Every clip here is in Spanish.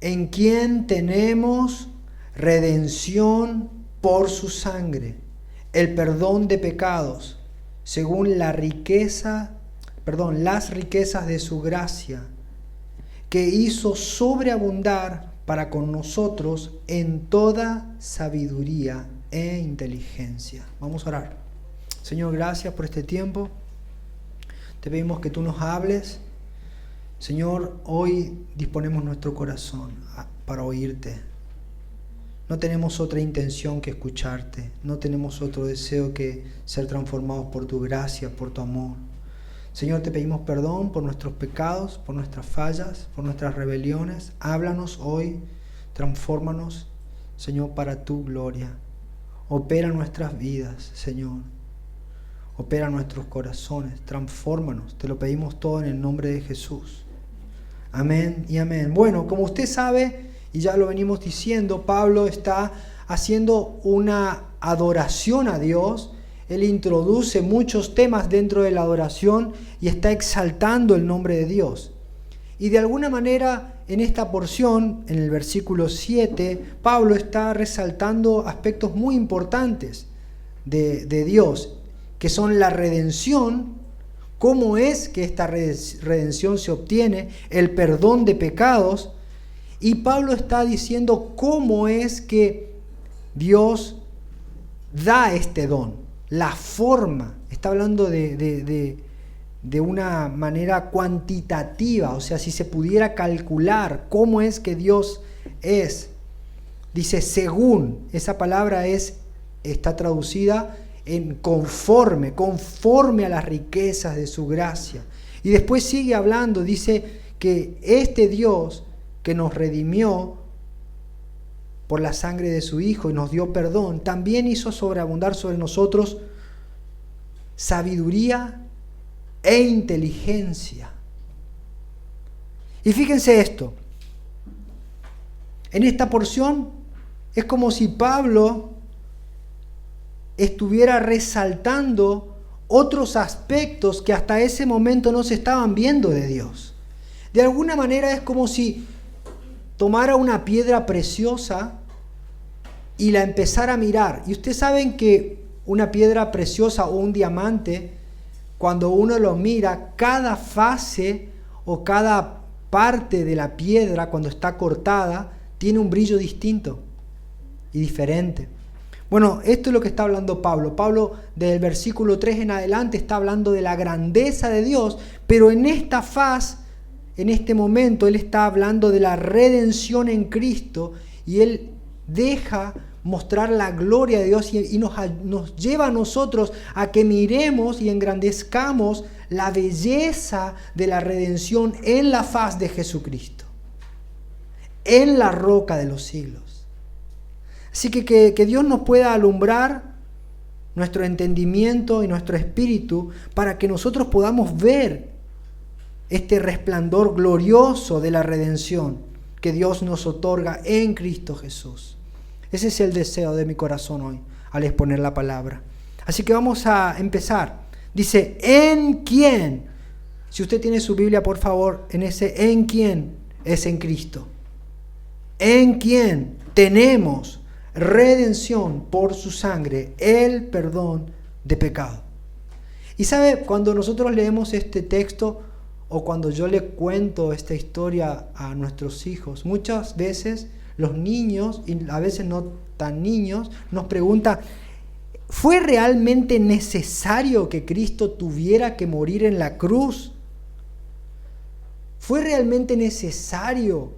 en quien tenemos redención por su sangre, el perdón de pecados, según las riquezas de su gracia, que hizo sobreabundar para con nosotros en toda sabiduría e inteligencia. Vamos a orar. Señor, gracias por este tiempo. Te pedimos que tú nos hables. Señor, hoy disponemos nuestro corazón para oírte. No tenemos otra intención que escucharte. No tenemos otro deseo que ser transformados por tu gracia, por tu amor. Señor, te pedimos perdón por nuestros pecados, por nuestras fallas, por nuestras rebeliones. Háblanos hoy, transfórmanos, Señor, para tu gloria. Opera nuestras vidas, Señor. Opera nuestros corazones, transfórmanos. Te lo pedimos todo en el nombre de Jesús. Amén y amén. Bueno, como usted sabe, y ya lo venimos diciendo, Pablo está haciendo una adoración a Dios. Él introduce muchos temas dentro de la adoración y está exaltando el nombre de Dios. Y de alguna manera, en esta porción, en el versículo 7, Pablo está resaltando aspectos muy importantes de Dios, que son la redención, cómo es que esta redención se obtiene, el perdón de pecados, y Pablo está diciendo cómo es que Dios da este don, la forma. Está hablando de una manera cuantitativa, o sea, si se pudiera calcular cómo es que Dios es. Dice según, esa palabra está traducida en conforme a las riquezas de su gracia. Y después sigue hablando, dice que este Dios que nos redimió por la sangre de su Hijo y nos dio perdón, también hizo sobreabundar sobre nosotros sabiduría e inteligencia. Y fíjense esto, en esta porción es como si Pablo estuviera resaltando otros aspectos que hasta ese momento no se estaban viendo de Dios. De alguna manera es como si tomara una piedra preciosa y la empezara a mirar. Y ustedes saben que una piedra preciosa o un diamante, cuando uno lo mira, cada fase o cada parte de la piedra, cuando está cortada, tiene un brillo distinto y diferente. Bueno, esto es lo que está hablando Pablo. Pablo, desde el versículo 3 en adelante, está hablando de la grandeza de Dios, pero en esta faz, en este momento, él está hablando de la redención en Cristo, y él deja mostrar la gloria de Dios y nos lleva a nosotros a que miremos y engrandezcamos la belleza de la redención en la faz de Jesucristo, en la roca de los siglos. Así que Dios nos pueda alumbrar nuestro entendimiento y nuestro espíritu para que nosotros podamos ver este resplandor glorioso de la redención que Dios nos otorga en Cristo Jesús. Ese es el deseo de mi corazón hoy al exponer la palabra. Así que vamos a empezar. Dice, ¿en quién? Si usted tiene su Biblia, por favor, en ese ¿en quién? Es en Cristo. ¿En quién tenemos redención por su sangre, el perdón de pecado? Y sabe, cuando nosotros leemos este texto, o cuando yo le cuento esta historia a nuestros hijos, muchas veces los niños, y a veces no tan niños, nos preguntan, ¿fue realmente necesario que Cristo tuviera que morir en la cruz? ¿Fue realmente necesario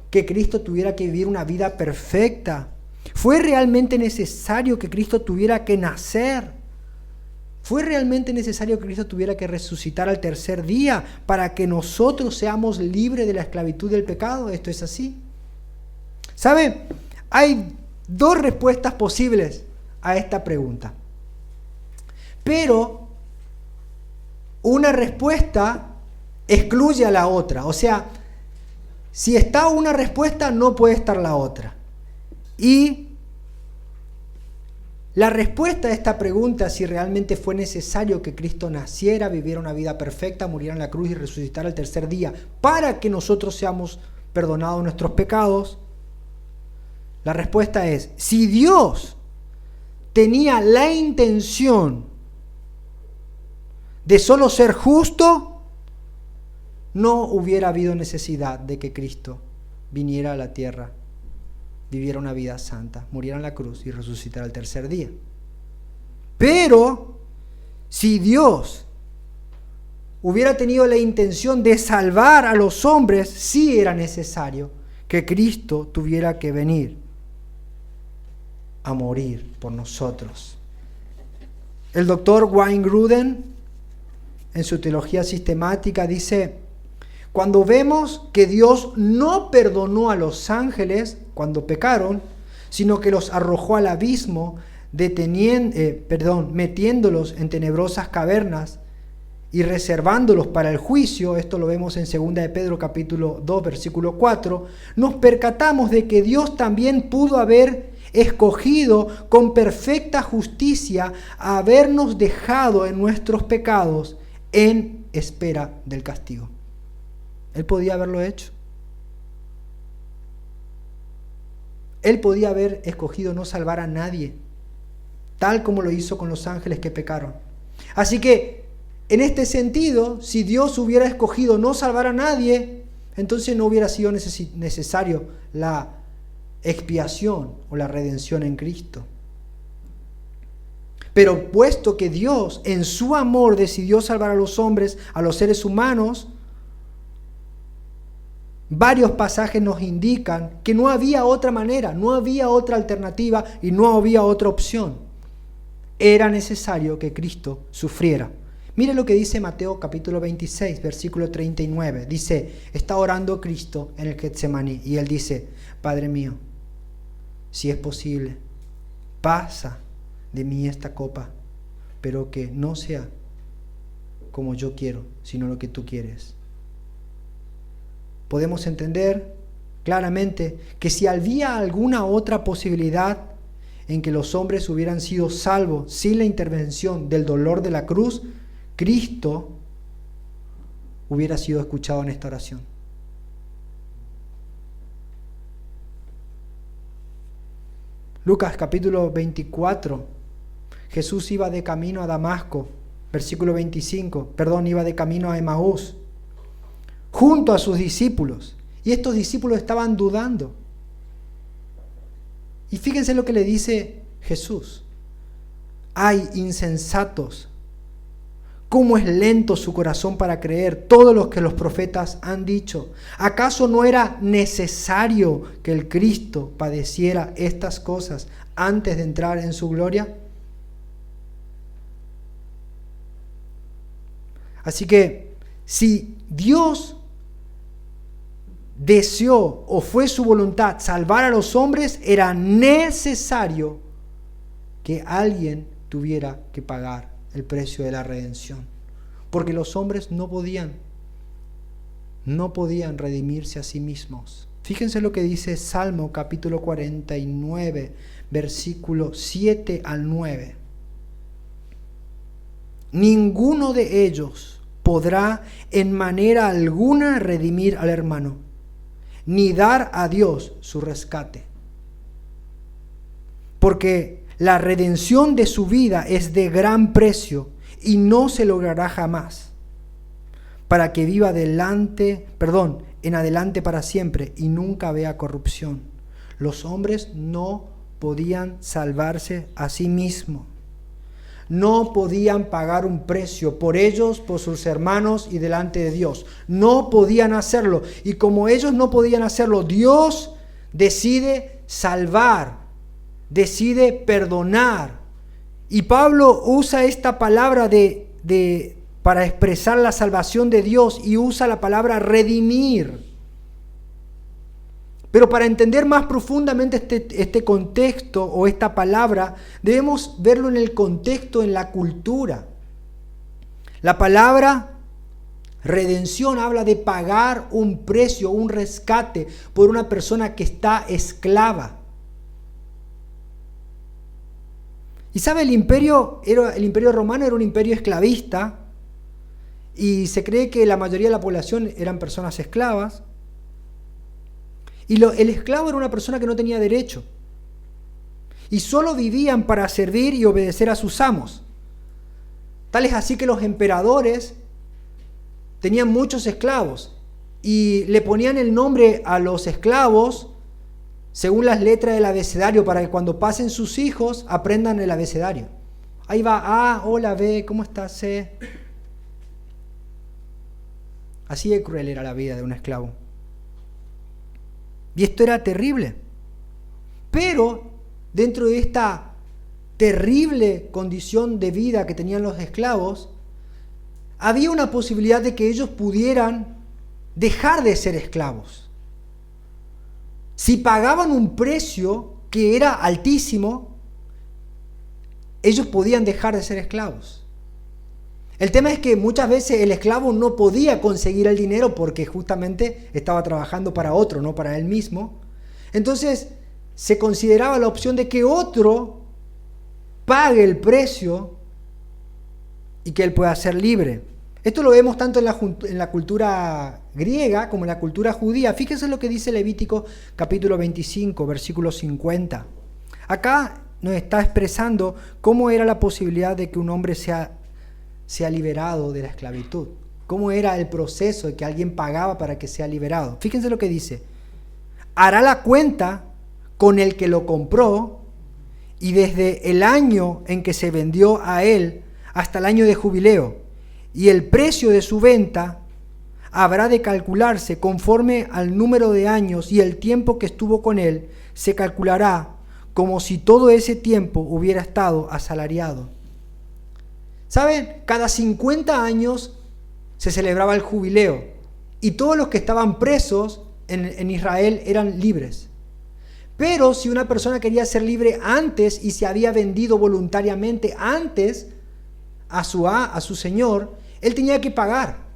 que Cristo tuviera que vivir una vida perfecta? ¿Fue realmente necesario que Cristo tuviera que nacer? ¿Fue realmente necesario que Cristo tuviera que resucitar al tercer día para que nosotros seamos libres de la esclavitud del pecado? ¿Esto es así? ¿Sabe? Hay dos respuestas posibles a esta pregunta. Pero una respuesta excluye a la otra. O sea, si está una respuesta, no puede estar la otra. Y la respuesta a esta pregunta, si realmente fue necesario que Cristo naciera, viviera una vida perfecta, muriera en la cruz y resucitara al tercer día para que nosotros seamos perdonados nuestros pecados? La respuesta es, si Dios tenía la intención de solo ser justo, no hubiera habido necesidad de que Cristo viniera a la tierra, viviera una vida santa, muriera en la cruz y resucitara al tercer día. Pero si Dios hubiera tenido la intención de salvar a los hombres, sí era necesario que Cristo tuviera que venir a morir por nosotros. El doctor Wayne Grudem, en su teología sistemática, dice: cuando vemos que Dios no perdonó a los ángeles cuando pecaron, sino que los arrojó al abismo, metiéndolos en tenebrosas cavernas y reservándolos para el juicio, esto lo vemos en 2 de Pedro capítulo 2 versículo 4, nos percatamos de que Dios también pudo haber escogido con perfecta justicia a habernos dejado en nuestros pecados en espera del castigo. Él podía haberlo hecho. Él podía haber escogido no salvar a nadie, tal como lo hizo con los ángeles que pecaron. Así que, en este sentido, si Dios hubiera escogido no salvar a nadie, entonces no hubiera sido necesario la expiación o la redención en Cristo. Pero puesto que Dios en su amor decidió salvar a los hombres, a los seres humanos, varios pasajes nos indican que no había otra manera, no había otra alternativa y no había otra opción. Era necesario que Cristo sufriera. Mire lo que dice Mateo capítulo 26, versículo 39. Dice, está orando Cristo en el Getsemaní y Él dice: Padre mío, si es posible, pasa de mí esta copa, pero que no sea como yo quiero, sino lo que tú quieres. Podemos entender claramente que si había alguna otra posibilidad en que los hombres hubieran sido salvos sin la intervención del dolor de la cruz, Cristo hubiera sido escuchado en esta oración. Lucas capítulo 24, Jesús iba de camino a Damasco, versículo 25, iba de camino a Emaús, junto a sus discípulos, y estos discípulos estaban dudando. Y fíjense lo que le dice Jesús: ¡ay, insensatos! ¿Cómo es lento su corazón para creer todo lo que los profetas han dicho? ¿Acaso no era necesario que el Cristo padeciera estas cosas antes de entrar en su gloria? Así que, si Dios deseó o fue su voluntad salvar a los hombres, era necesario que alguien tuviera que pagar el precio de la redención, porque los hombres no podían redimirse a sí mismos. Fíjense lo que dice Salmo capítulo 49, versículo 7 al 9. Ninguno de ellos podrá en manera alguna redimir al hermano, ni dar a Dios su rescate, porque la redención de su vida es de gran precio y no se logrará jamás, para que viva en adelante para siempre y nunca vea corrupción. Los hombres no podían salvarse a sí mismos. No podían pagar un precio por ellos, por sus hermanos y delante de Dios. No podían hacerlo. Y como ellos no podían hacerlo, Dios decide salvar, decide perdonar. Y Pablo usa esta palabra para expresar la salvación de Dios, y usa la palabra redimir. Pero para entender más profundamente este contexto o esta palabra, debemos verlo en el contexto, en la cultura. La palabra redención habla de pagar un precio, un rescate por una persona que está esclava. Y sabe, el imperio romano era un imperio esclavista, y se cree que la mayoría de la población eran personas esclavas. Y el esclavo era una persona que no tenía derecho. Y solo vivían para servir y obedecer a sus amos. Tal es así que los emperadores tenían muchos esclavos y le ponían el nombre a los esclavos según las letras del abecedario para que cuando pasen sus hijos aprendan el abecedario. Ahí va A, hola, B, ¿cómo estás? C. Así de cruel era la vida de un esclavo. Y esto era terrible. Pero dentro de esta terrible condición de vida que tenían los esclavos, había una posibilidad de que ellos pudieran dejar de ser esclavos. Si pagaban un precio que era altísimo, ellos podían dejar de ser esclavos. El tema es que muchas veces el esclavo no podía conseguir el dinero porque justamente estaba trabajando para otro, no para él mismo. Entonces se consideraba la opción de que otro pague el precio y que él pueda ser libre. Esto lo vemos tanto en la cultura griega como en la cultura judía. Fíjense lo que dice Levítico capítulo 25, versículo 50. Acá nos está expresando cómo era la posibilidad de que un hombre sea liberado de la esclavitud. Cómo era el proceso de que alguien pagaba para que sea liberado. Fíjense lo que dice. Hará la cuenta con el que lo compró y desde el año en que se vendió a él hasta el año de jubileo. Y el precio de su venta habrá de calcularse conforme al número de años y el tiempo que estuvo con él, se calculará como si todo ese tiempo hubiera estado asalariado. ¿Saben? Cada 50 años se celebraba el jubileo y todos los que estaban presos en Israel eran libres. Pero si una persona quería ser libre antes y se había vendido voluntariamente antes a su señor, él tenía que pagar.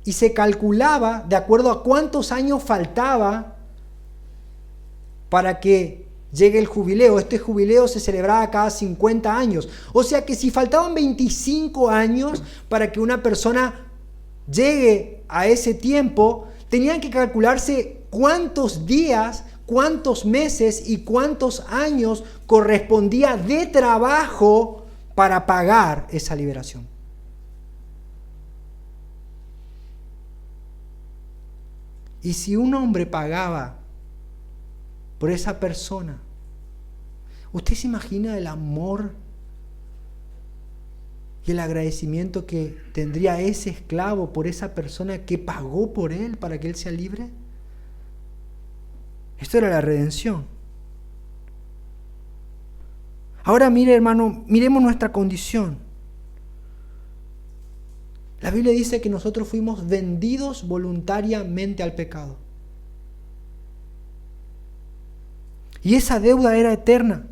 Y se calculaba de acuerdo a cuántos años faltaba para que llegue el jubileo. Este jubileo se celebraba cada 50 años. O sea que si faltaban 25 años para que una persona llegue a ese tiempo, tenían que calcularse cuántos días, cuántos meses y cuántos años correspondía de trabajo para pagar esa liberación. Y si un hombre pagaba por esa persona, ¿usted se imagina el amor y el agradecimiento que tendría ese esclavo por esa persona que pagó por él para que él sea libre? Esto era la redención. Ahora mire, hermano, miremos nuestra condición. La Biblia dice que nosotros fuimos vendidos voluntariamente al pecado. Y esa deuda era eterna,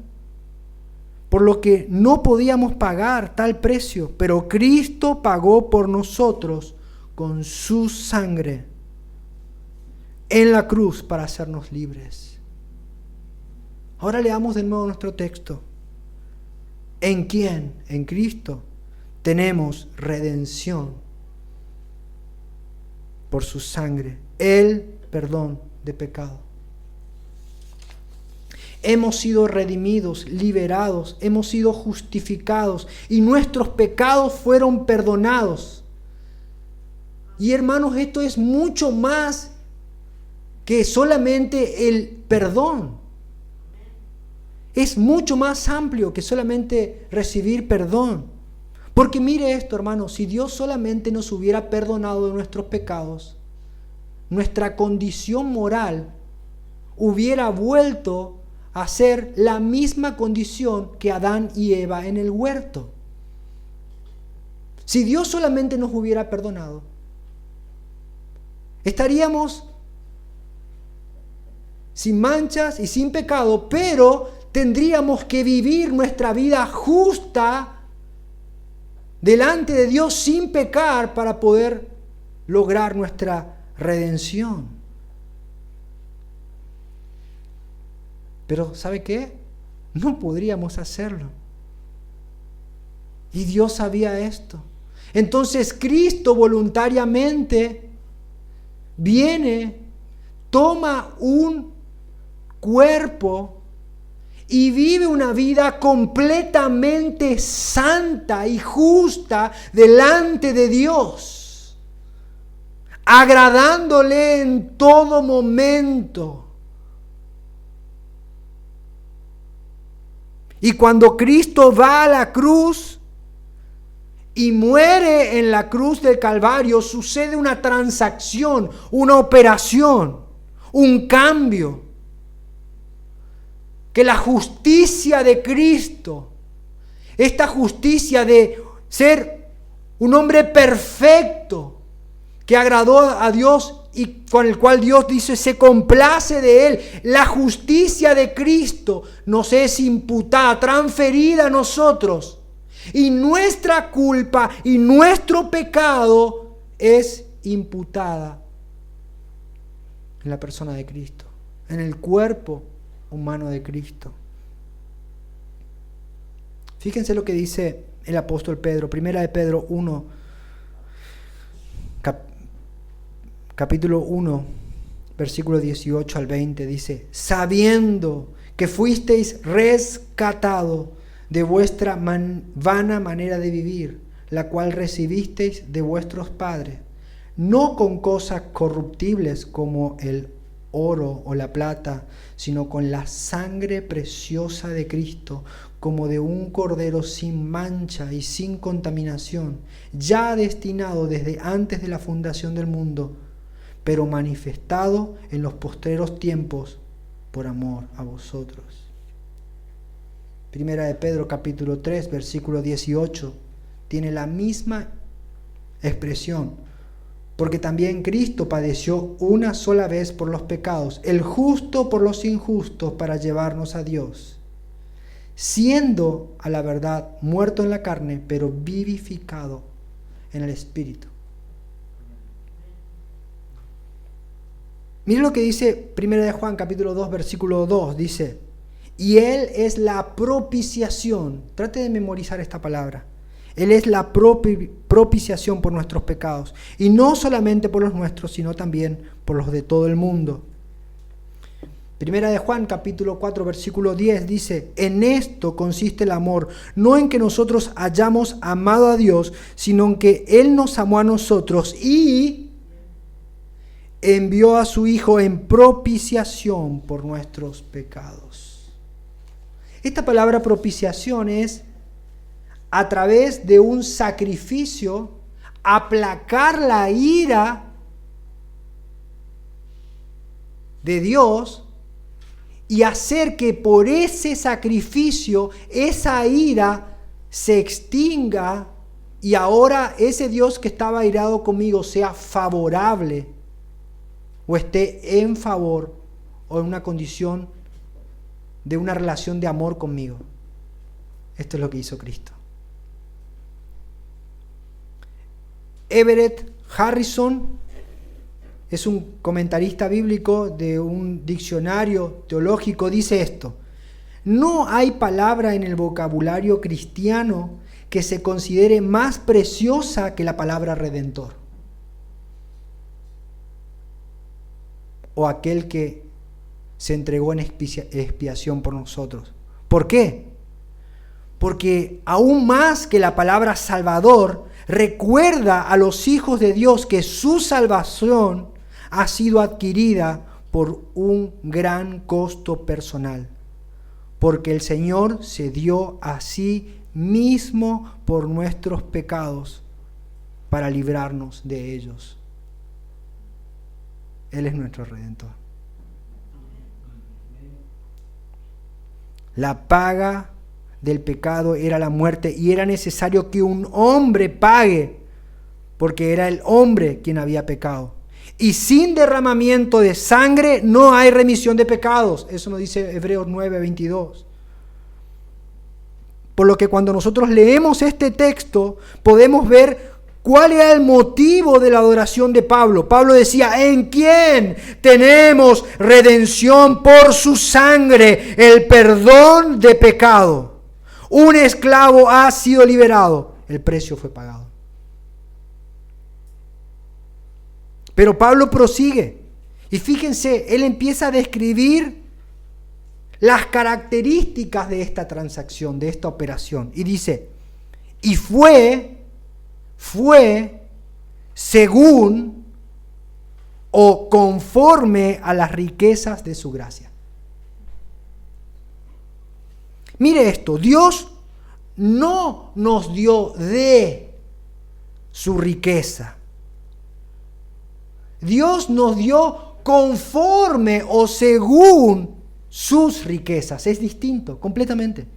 por lo que no podíamos pagar tal precio, pero Cristo pagó por nosotros con su sangre en la cruz para hacernos libres. Ahora leamos de nuevo nuestro texto. ¿En quién? En Cristo tenemos redención por su sangre, el perdón de pecado. Hemos sido redimidos, liberados, hemos sido justificados y nuestros pecados fueron perdonados. Y hermanos, esto es mucho más que solamente el perdón. Es mucho más amplio que solamente recibir perdón. Porque mire esto, hermano, si Dios solamente nos hubiera perdonado de nuestros pecados, nuestra condición moral hubiera vuelto a ser la misma condición que Adán y Eva en el huerto. Si Dios solamente nos hubiera perdonado, estaríamos sin manchas y sin pecado, pero tendríamos que vivir nuestra vida justa delante de Dios sin pecar para poder lograr nuestra redención. Pero ¿sabe qué? No podríamos hacerlo. Y Dios sabía esto. Entonces Cristo voluntariamente viene, toma un cuerpo y vive una vida completamente santa y justa delante de Dios, agradándole en todo momento. Y cuando Cristo va a la cruz y muere en la cruz del Calvario, sucede una transacción, una operación, un cambio. Que la justicia de Cristo, esta justicia de ser un hombre perfecto, que agradó a Dios y con el cual Dios dice se complace de él, la justicia de Cristo nos es imputada, transferida a nosotros. Y nuestra culpa y nuestro pecado es imputada en la persona de Cristo, en el cuerpo humano de Cristo. Fíjense lo que dice el apóstol Pedro, primera de Pedro 1, capítulo 1, versículo 18 al 20, dice: sabiendo que fuisteis rescatados de vuestra vana manera de vivir, la cual recibisteis de vuestros padres, no con cosas corruptibles como el oro o la plata, sino con la sangre preciosa de Cristo, como de un cordero sin mancha y sin contaminación, ya destinado desde antes de la fundación del mundo, pero manifestado en los postreros tiempos por amor a vosotros. Primera de Pedro capítulo 3, versículo 18, tiene la misma expresión. Porque también Cristo padeció una sola vez por los pecados, el justo por los injustos, para llevarnos a Dios, siendo a la verdad muerto en la carne, pero vivificado en el Espíritu. Miren lo que dice Primera de Juan capítulo 2, versículo 2, dice: y Él es la propiciación. Trate de memorizar esta palabra. Él es la propiciación por nuestros pecados, y no solamente por los nuestros, sino también por los de todo el mundo. Primera de Juan, capítulo 4, versículo 10, dice: en esto consiste el amor, no en que nosotros hayamos amado a Dios, sino en que Él nos amó a nosotros y envió a su Hijo en propiciación por nuestros pecados. Esta palabra propiciación es a través de un sacrificio, aplacar la ira de Dios y hacer que por ese sacrificio esa ira se extinga y ahora ese Dios que estaba airado conmigo sea favorable o esté en favor o en una condición de una relación de amor conmigo. Esto es lo que hizo Cristo. Everett Harrison es un comentarista bíblico de un diccionario teológico, dice esto: no hay palabra en el vocabulario cristiano que se considere más preciosa que la palabra redentor, o aquel que se entregó en expiación por nosotros. ¿Por qué? Porque aún más que la palabra salvador, recuerda a los hijos de Dios que su salvación ha sido adquirida por un gran costo personal, porque el Señor se dio a sí mismo por nuestros pecados para librarnos de ellos. Él es nuestro Redentor. La paga del pecado era la muerte, y era necesario que un hombre pague, porque era el hombre quien había pecado. Y sin derramamiento de sangre no hay remisión de pecados. Eso nos dice Hebreos 9:22. Por lo que cuando nosotros leemos este texto, podemos ver cuál era el motivo de la adoración de Pablo. Pablo decía: ¿en quién tenemos redención por su sangre? El perdón de pecado. Un esclavo ha sido liberado, el precio fue pagado. Pero Pablo prosigue, y fíjense, él empieza a describir las características de esta transacción, de esta operación. Y dice, y fue según o conforme a las riquezas de su gracia. Mire esto, Dios no nos dio de su riqueza. Dios nos dio conforme o según sus riquezas. Es distinto, completamente.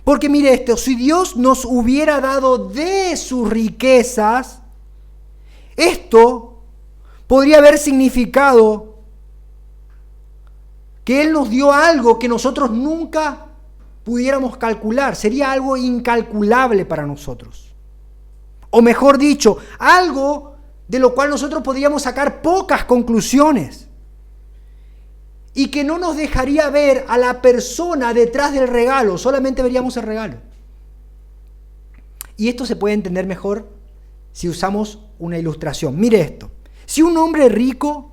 Porque mire esto, si Dios nos hubiera dado de sus riquezas, esto podría haber significado que Él nos dio algo que nosotros nunca pudiéramos calcular. Sería algo incalculable para nosotros. O mejor dicho, algo de lo cual nosotros podríamos sacar pocas conclusiones. Y que no nos dejaría ver a la persona detrás del regalo, solamente veríamos el regalo. Y esto se puede entender mejor si usamos una ilustración. Mire esto, si un hombre rico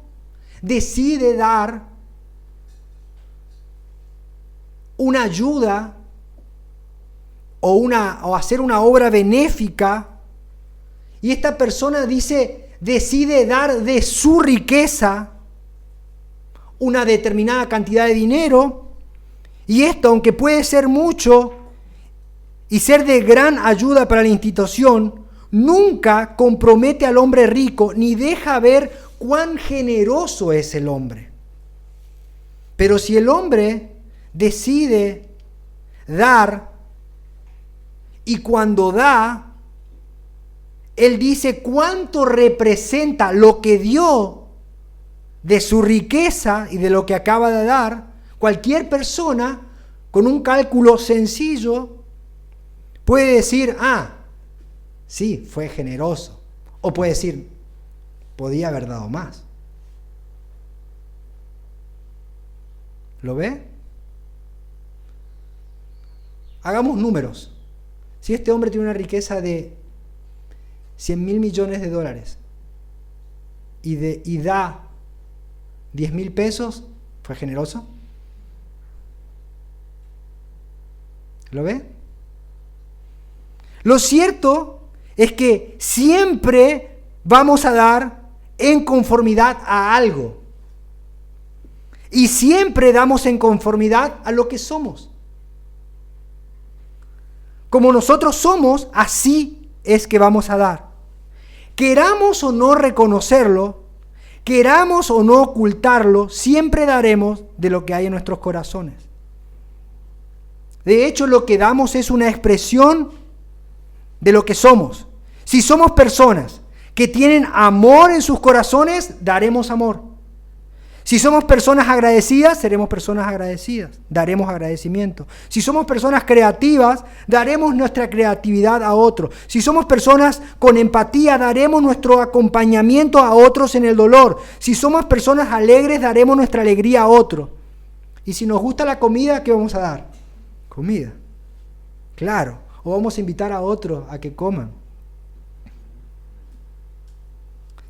decide dar una ayuda o hacer una obra benéfica, y esta persona decide dar de su riqueza una determinada cantidad de dinero, y esto, aunque puede ser mucho y ser de gran ayuda para la institución, nunca compromete al hombre rico ni deja ver cuán generoso es el hombre. Pero si el hombre decide dar, y cuando da, él dice cuánto representa lo que dio de su riqueza y de lo que acaba de dar, cualquier persona con un cálculo sencillo puede decir, sí, fue generoso. O puede decir, podía haber dado más. ¿Lo ve? Hagamos números. Si este hombre tiene una riqueza de 100.000 millones de dólares y da 10.000 pesos, ¿fue generoso? ¿Lo ve? Lo cierto es que siempre vamos a dar en conformidad a algo. Y siempre damos en conformidad a lo que somos. Como nosotros somos, así es que vamos a dar. Queramos o no reconocerlo, queramos o no ocultarlo, siempre daremos de lo que hay en nuestros corazones. De hecho, lo que damos es una expresión de lo que somos. Si somos personas que tienen amor en sus corazones, daremos amor. Si somos personas agradecidas, seremos personas agradecidas, daremos agradecimiento. Si somos personas creativas, daremos nuestra creatividad a otros. Si somos personas con empatía, daremos nuestro acompañamiento a otros en el dolor. Si somos personas alegres, daremos nuestra alegría a otros. Y si nos gusta la comida, ¿qué vamos a dar? Comida. Claro. O vamos a invitar a otros a que coman.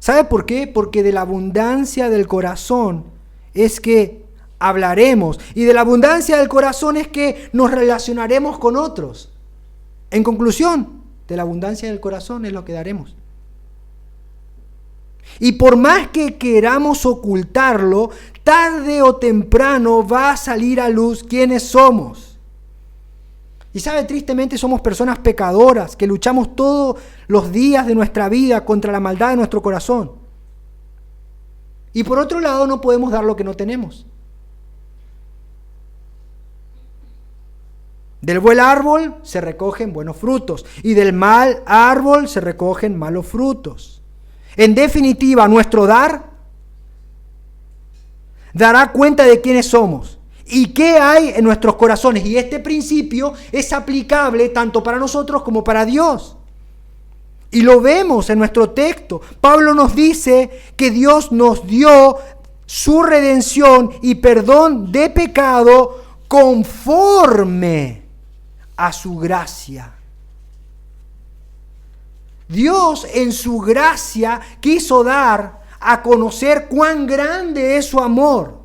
¿Sabe por qué? Porque de la abundancia del corazón es que hablaremos. Y de la abundancia del corazón es que nos relacionaremos con otros. En conclusión, de la abundancia del corazón es lo que daremos. Y por más que queramos ocultarlo, tarde o temprano va a salir a luz quiénes somos. Y sabe, tristemente somos personas pecadoras que luchamos todos los días de nuestra vida contra la maldad de nuestro corazón. Y por otro lado, no podemos dar lo que no tenemos. Del buen árbol se recogen buenos frutos y del mal árbol se recogen malos frutos. En definitiva, nuestro dar dará cuenta de quiénes somos y qué hay en nuestros corazones. Y este principio es aplicable tanto para nosotros como para Dios. Y lo vemos en nuestro texto. Pablo nos dice que Dios nos dio su redención y perdón de pecado conforme a su gracia. Dios en su gracia quiso dar a conocer cuán grande es su amor.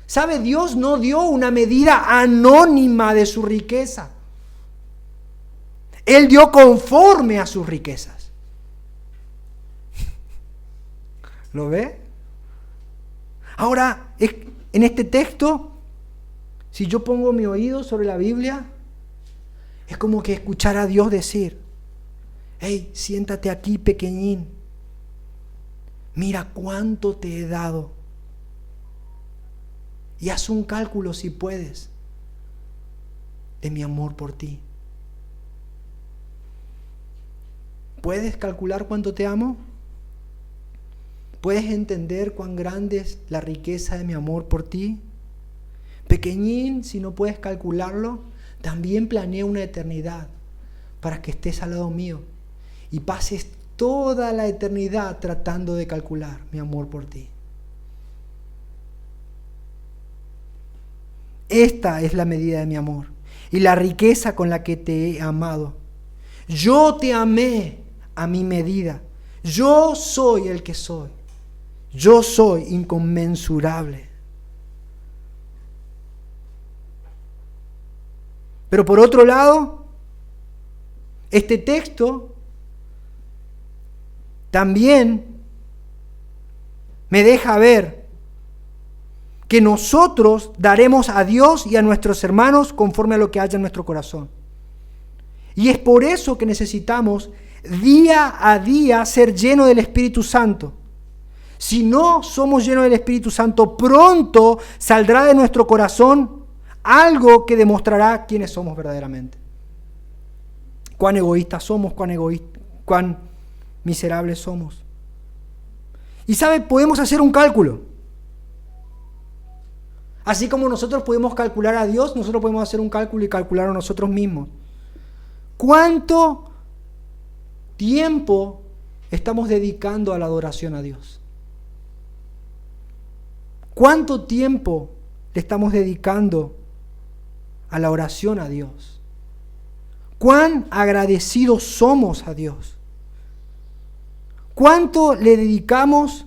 ¿Sabe? Dios no dio una medida anónima de su riqueza. Él dio conforme a sus riquezas. ¿Lo ve? Ahora, en este texto, si yo pongo mi oído sobre la Biblia, es como que escuchar a Dios decir: hey, siéntate aquí, pequeñín. Mira cuánto te he dado. Y haz un cálculo, si puedes, de mi amor por ti. ¿Puedes calcular cuánto te amo? ¿Puedes entender cuán grande es la riqueza de mi amor por ti? Pequeñín, si no puedes calcularlo, también planeé una eternidad para que estés al lado mío y pases toda la eternidad tratando de calcular mi amor por ti. Esta es la medida de mi amor y la riqueza con la que te he amado. Yo te amé a mi medida. Yo soy el que soy. Yo soy inconmensurable. Pero por otro lado, este texto también me deja ver que nosotros daremos a Dios y a nuestros hermanos conforme a lo que haya en nuestro corazón. Y es por eso que necesitamos día a día ser llenos del Espíritu Santo. Si no somos llenos del Espíritu Santo, pronto saldrá de nuestro corazón algo que demostrará quiénes somos verdaderamente. Cuán egoístas somos, cuán miserables somos. Y ¿sabe? Podemos hacer un cálculo. Así como nosotros podemos calcular a Dios, nosotros podemos hacer un cálculo y calcular a nosotros mismos. ¿Cuánto tiempo estamos dedicando a la adoración a Dios? ¿Cuánto tiempo le estamos dedicando a la oración a Dios? ¿Cuán agradecidos somos a Dios? ¿Cuánto le dedicamos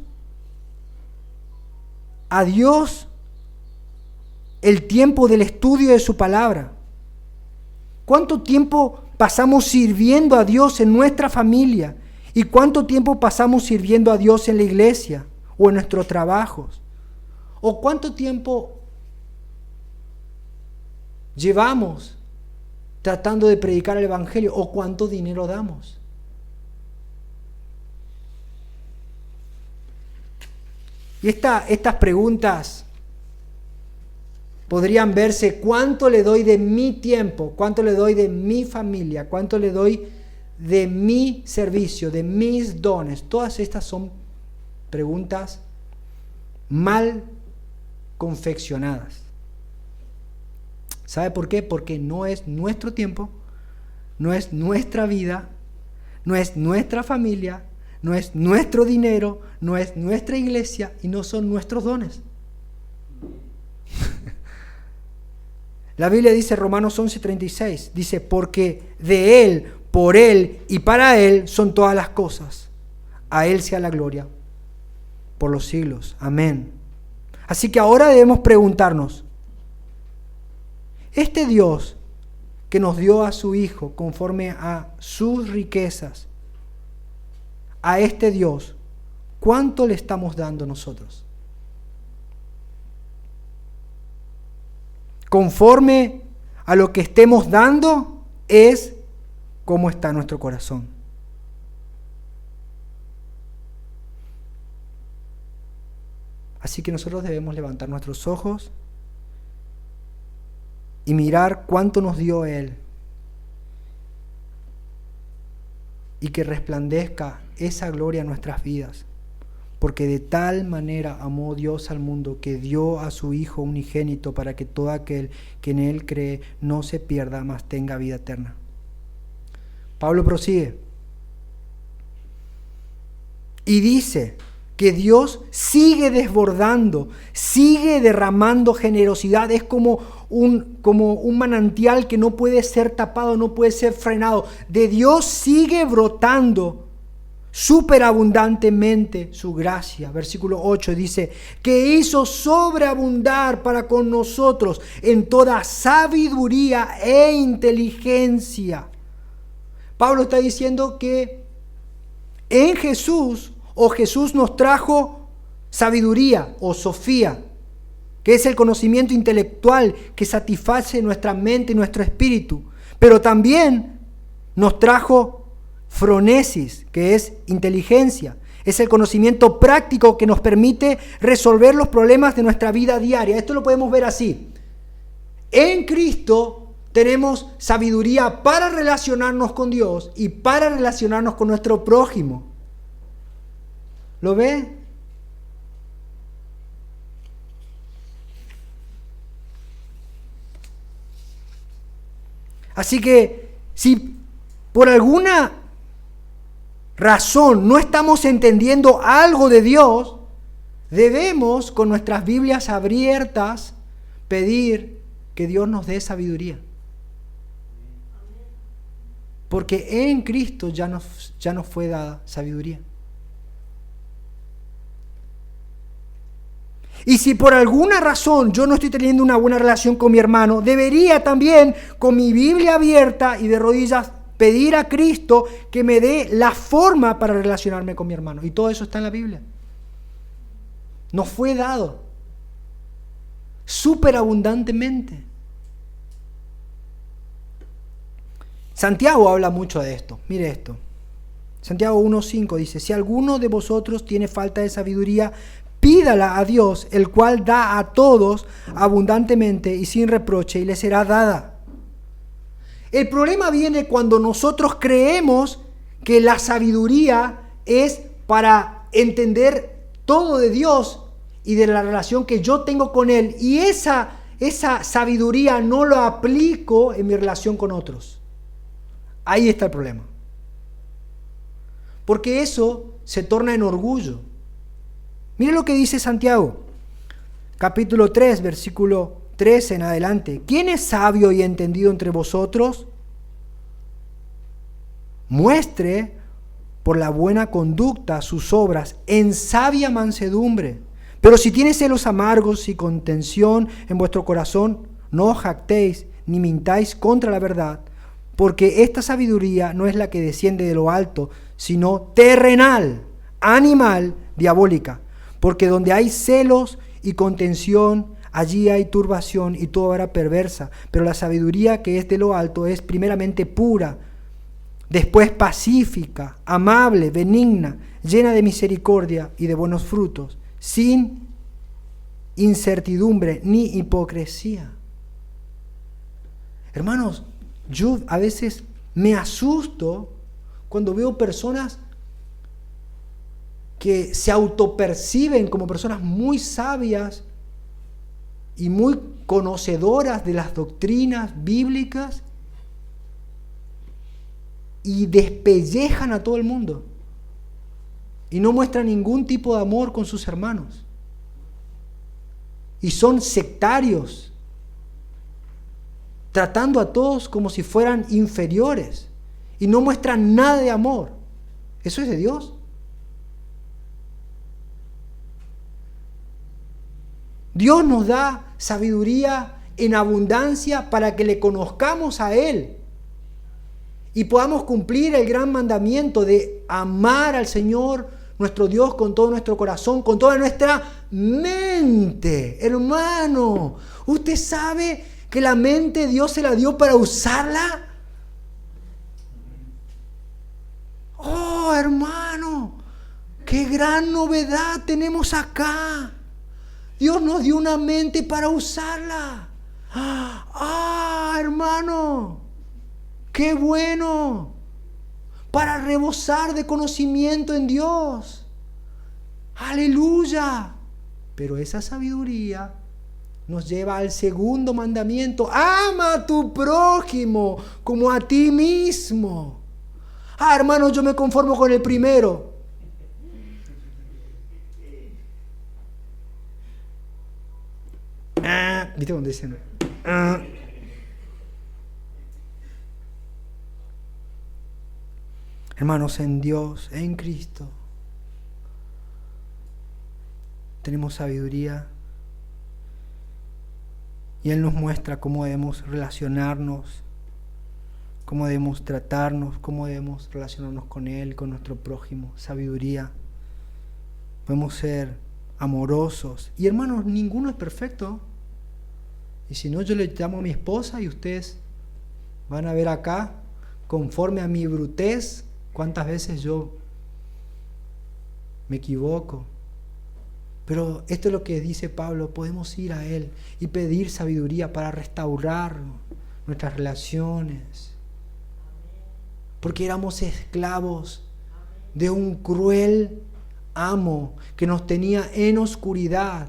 a Dios el tiempo del estudio de su palabra? ¿Cuánto tiempo pasamos sirviendo a Dios en nuestra familia? ¿Y cuánto tiempo pasamos sirviendo a Dios en la iglesia o en nuestros trabajos? ¿O cuánto tiempo llevamos tratando de predicar el evangelio? ¿O cuánto dinero damos? Y estas preguntas podrían verse: ¿cuánto le doy de mi tiempo? ¿Cuánto le doy de mi familia? ¿Cuánto le doy de mi servicio, de mis dones? Todas estas son preguntas mal confeccionadas. ¿Sabe por qué? Porque no es nuestro tiempo, no es nuestra vida, no es nuestra familia, no es nuestro dinero, no es nuestra iglesia y no son nuestros dones. La Biblia dice, Romanos 11:36, dice: porque de Él, por Él y para Él son todas las cosas. A Él sea la gloria por los siglos. Amén. Así que ahora debemos preguntarnos: este Dios que nos dio a su Hijo conforme a sus riquezas, a este Dios, ¿cuánto le estamos dando nosotros? Conforme a lo que estemos dando es cómo está nuestro corazón. Así que nosotros debemos levantar nuestros ojos y mirar cuánto nos dio Él, y que resplandezca esa gloria en nuestras vidas, porque de tal manera amó Dios al mundo que dio a su Hijo unigénito para que todo aquel que en Él cree no se pierda, mas tenga vida eterna. Pablo prosigue y dice que Dios sigue desbordando, sigue derramando generosidad. Es como un manantial que no puede ser tapado, no puede ser frenado. De Dios sigue brotando superabundantemente su gracia. Versículo 8 dice, que hizo sobreabundar para con nosotros en toda sabiduría e inteligencia. Pablo está diciendo que en Jesús, Jesús nos trajo sabiduría o sofía, que es el conocimiento intelectual que satisface nuestra mente y nuestro espíritu, pero también nos trajo fronesis, que es inteligencia. Es el conocimiento práctico que nos permite resolver los problemas de nuestra vida diaria. Esto lo podemos ver así. En Cristo tenemos sabiduría para relacionarnos con Dios y para relacionarnos con nuestro prójimo. ¿Lo ve? Así que si por alguna razón no estamos entendiendo algo de Dios, debemos con nuestras Biblias abiertas pedir que Dios nos dé sabiduría. Porque en Cristo ya nos fue dada sabiduría. Y si por alguna razón yo no estoy teniendo una buena relación con mi hermano, debería también con mi Biblia abierta y de rodillas pedir a Cristo que me dé la forma para relacionarme con mi hermano. Y todo eso está en la Biblia. Nos fue dado superabundantemente. Santiago habla mucho de esto. Mire esto. Santiago 1:5 dice, si alguno de vosotros tiene falta de sabiduría, pídala a Dios, el cual da a todos abundantemente y sin reproche, y le será dada. El problema viene cuando nosotros creemos que la sabiduría es para entender todo de Dios y de la relación que yo tengo con Él, y esa sabiduría no la aplico en mi relación con otros. Ahí está el problema. Porque eso se torna en orgullo. Mire lo que dice Santiago, capítulo 3, versículo 13 en adelante. ¿Quién es sabio y entendido entre vosotros? Muestre por la buena conducta sus obras en sabia mansedumbre. Pero si tiene celos amargos y contención en vuestro corazón, no os jactéis ni mintáis contra la verdad, porque esta sabiduría no es la que desciende de lo alto, sino terrenal, animal, diabólica. Porque donde hay celos y contención, allí hay turbación y toda obra perversa. Pero la sabiduría que es de lo alto es primeramente pura, después pacífica, amable, benigna, llena de misericordia y de buenos frutos, sin incertidumbre ni hipocresía. Hermanos, yo a veces me asusto cuando veo personas que se autoperciben como personas muy sabias y muy conocedoras de las doctrinas bíblicas y despellejan a todo el mundo y no muestran ningún tipo de amor con sus hermanos y son sectarios, tratando a todos como si fueran inferiores y no muestran nada de amor. ¿Eso es de Dios? Dios nos da sabiduría en abundancia para que le conozcamos a Él y podamos cumplir el gran mandamiento de amar al Señor nuestro Dios con todo nuestro corazón, con toda nuestra mente. Hermano, ¿usted sabe que la mente Dios se la dio para usarla? Oh, hermano, qué gran novedad tenemos acá. Dios nos dio una mente para usarla. Hermano, qué bueno. Para rebosar de conocimiento en Dios. Aleluya. Pero esa sabiduría nos lleva al segundo mandamiento. Ama a tu prójimo como a ti mismo. Hermano, yo me conformo con el primero. ¿Viste dónde dicen? Hermanos, en Dios, en Cristo, tenemos sabiduría y Él nos muestra cómo debemos relacionarnos, cómo debemos tratarnos, cómo debemos relacionarnos con Él, con nuestro prójimo. Sabiduría. Podemos ser amorosos. Y hermanos, ninguno es perfecto. Y si no, yo le llamo a mi esposa y ustedes van a ver acá, conforme a mi brutez, cuántas veces yo me equivoco. Pero esto es lo que dice Pablo, podemos ir a Él y pedir sabiduría para restaurar nuestras relaciones. Porque éramos esclavos de un cruel amo que nos tenía en oscuridad.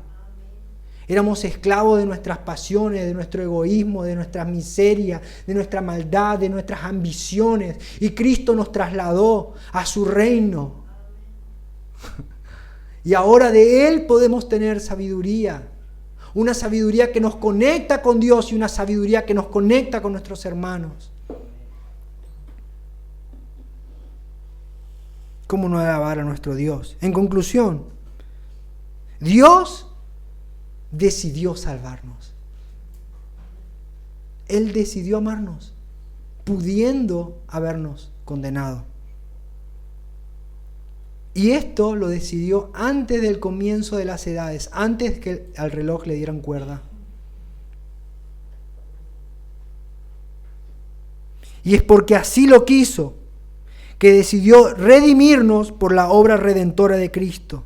Éramos esclavos de nuestras pasiones, de nuestro egoísmo, de nuestra miseria, de nuestra maldad, de nuestras ambiciones. Y Cristo nos trasladó a su reino. Y ahora de Él podemos tener sabiduría. Una sabiduría que nos conecta con Dios y una sabiduría que nos conecta con nuestros hermanos. ¿Cómo no alabar a nuestro Dios? En conclusión, Dios decidió salvarnos. Él decidió amarnos, pudiendo habernos condenado. Y esto lo decidió antes del comienzo de las edades, antes que al reloj le dieran cuerda. Y es porque así lo quiso, que decidió redimirnos por la obra redentora de Cristo.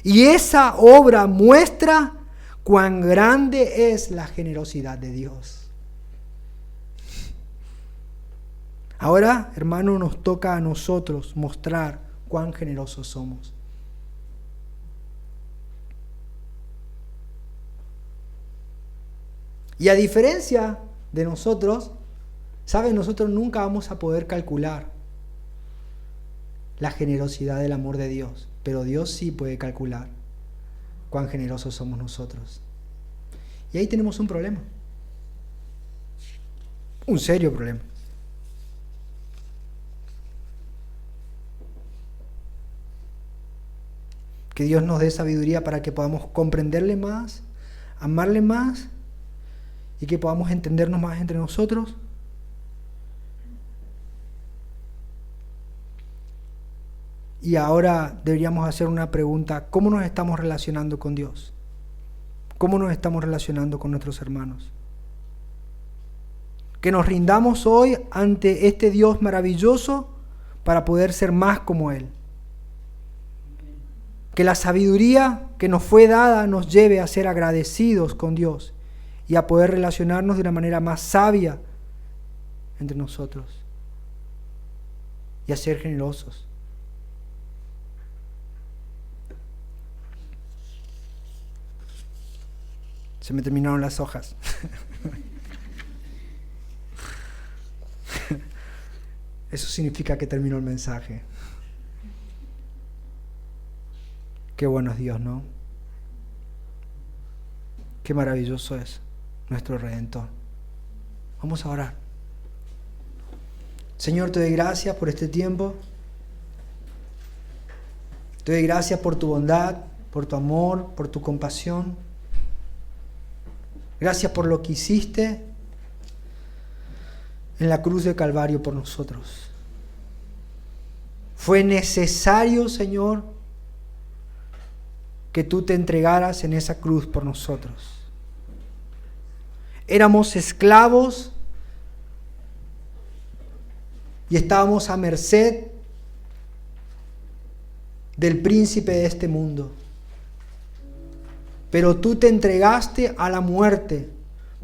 Y esa obra muestra cuán grande es la generosidad de Dios. Ahora, hermano, nos toca a nosotros mostrar cuán generosos somos. Y a diferencia de nosotros, ¿saben? Nosotros nunca vamos a poder calcular la generosidad del amor de Dios, pero Dios sí puede calcular cuán generosos somos nosotros. Y ahí tenemos un problema, un serio problema. Que Dios nos dé sabiduría para que podamos comprenderle más, amarle más y que podamos entendernos más entre nosotros. Y ahora deberíamos hacer una pregunta: ¿cómo nos estamos relacionando con Dios? ¿Cómo nos estamos relacionando con nuestros hermanos? Que nos rindamos hoy ante este Dios maravilloso para poder ser más como Él. Que la sabiduría que nos fue dada nos lleve a ser agradecidos con Dios y a poder relacionarnos de una manera más sabia entre nosotros y a ser generosos. Se me terminaron las hojas. Eso significa que terminó el mensaje. Qué bueno es Dios, ¿no? Qué maravilloso es nuestro Redentor. Vamos a orar. Señor, te doy gracias por este tiempo. Te doy gracias por tu bondad, por tu amor, por tu compasión. Gracias por lo que hiciste en la cruz de Calvario por nosotros. Fue necesario, Señor, que tú te entregaras en esa cruz por nosotros. Éramos esclavos y estábamos a merced del príncipe de este mundo. Pero tú te entregaste a la muerte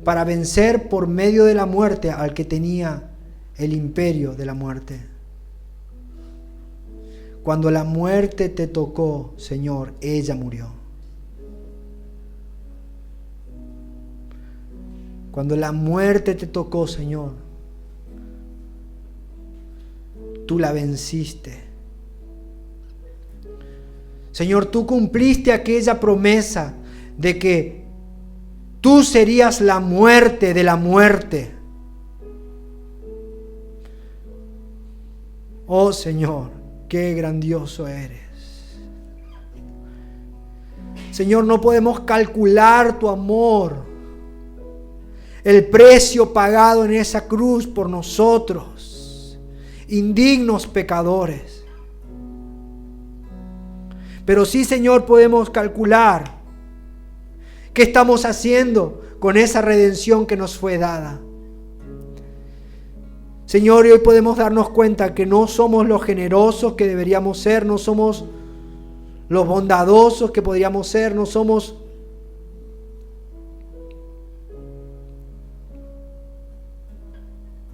para vencer por medio de la muerte al que tenía el imperio de la muerte. Cuando la muerte te tocó, Señor, ella murió. Cuando la muerte te tocó, Señor, tú la venciste. Señor, tú cumpliste aquella promesa de que tú serías la muerte de la muerte. Oh Señor, qué grandioso eres. Señor, no podemos calcular tu amor, el precio pagado en esa cruz por nosotros, indignos pecadores. Pero sí, Señor, podemos calcular qué estamos haciendo con esa redención que nos fue dada. Señor, y hoy podemos darnos cuenta que no somos los generosos que deberíamos ser, no somos los bondadosos que podríamos ser,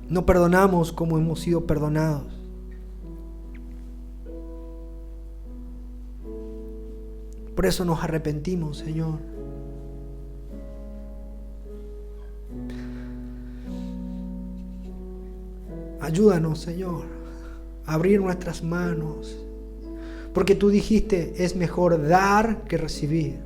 no perdonamos como hemos sido perdonados. Por eso nos arrepentimos, Señor. Ayúdanos, Señor, a abrir nuestras manos, porque tú dijiste, es mejor dar que recibir.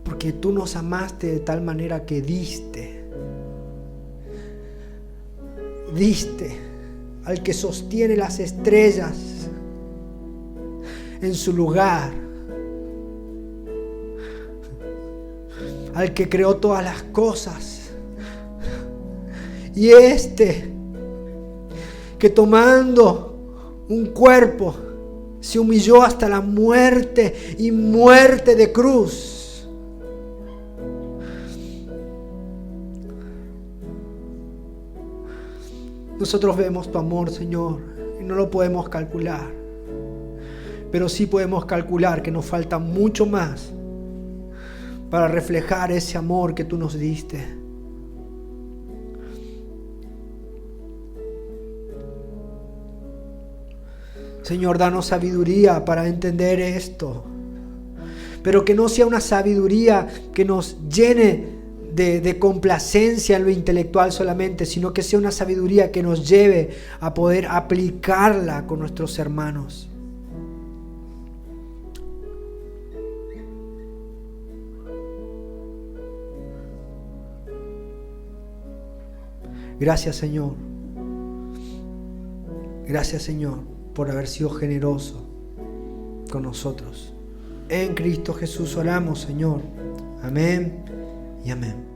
Porque tú nos amaste de tal manera que diste al que sostiene las estrellas en su lugar, al que creó todas las cosas, y que tomando un cuerpo se humilló hasta la muerte y muerte de cruz. Nosotros vemos tu amor, Señor, y no lo podemos calcular, pero sí podemos calcular que nos falta mucho más para reflejar ese amor que tú nos diste. Señor, danos sabiduría para entender esto, pero que no sea una sabiduría que nos llene de complacencia en lo intelectual solamente, sino que sea una sabiduría que nos lleve a poder aplicarla con nuestros hermanos. Gracias, Señor. Gracias, Señor, por haber sido generoso con nosotros. En Cristo Jesús oramos, Señor. Amén y amén.